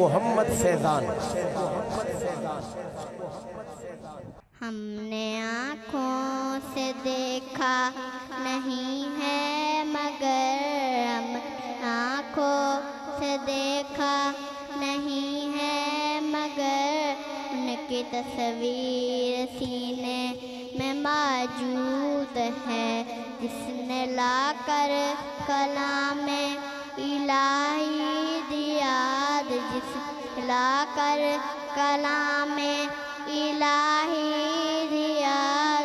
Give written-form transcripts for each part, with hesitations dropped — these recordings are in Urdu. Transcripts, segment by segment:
محمد فیضان۔ ہم نے آنکھوں سے دیکھا نہیں ہے مگر ہم آنکھوں سے دیکھا نہیں ہے مگر ان کی تصویر سینے میں موجود ہے، جس نے لا کر کلام الہی دیا، جس نے لا کر کلام الہی دیا،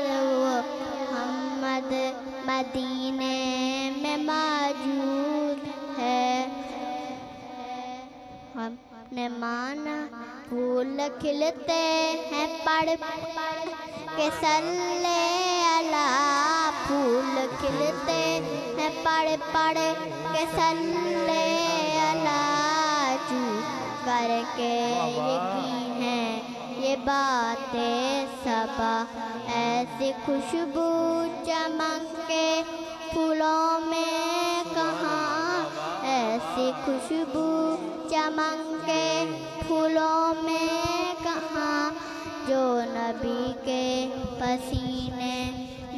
وہ محمد مدینے میں موجود ہے۔ ہم نے مانا پھول کھلتے ہیں پڑھ کے صلی اللہ، پھول کھلتے ہیں پڑھ کے صلی اللہ، چو کر کے یقین ہے یہ باتیں صبا، ایسی خوشبو چمک کے پھولوں میں کہاں، ایسی خوشبو چمک کے پھولوں میں کہاں، جو نبی کے پسینے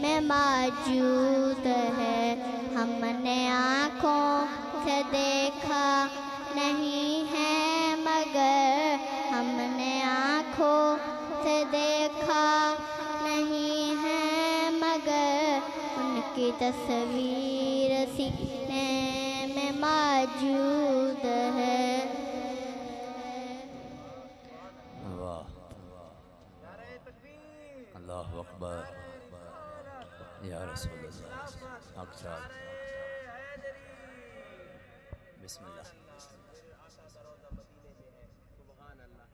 میں موجود ہے۔ ہم نے آنکھوں سے دیکھا نہیں ہے مگر ہم نے آنکھوں سے دیکھا نہیں ہے مگر ان کی تصویر سینے میں موجود ہے۔ اللہ اکبر یا رسول اللہ۔ بسم اللہ۔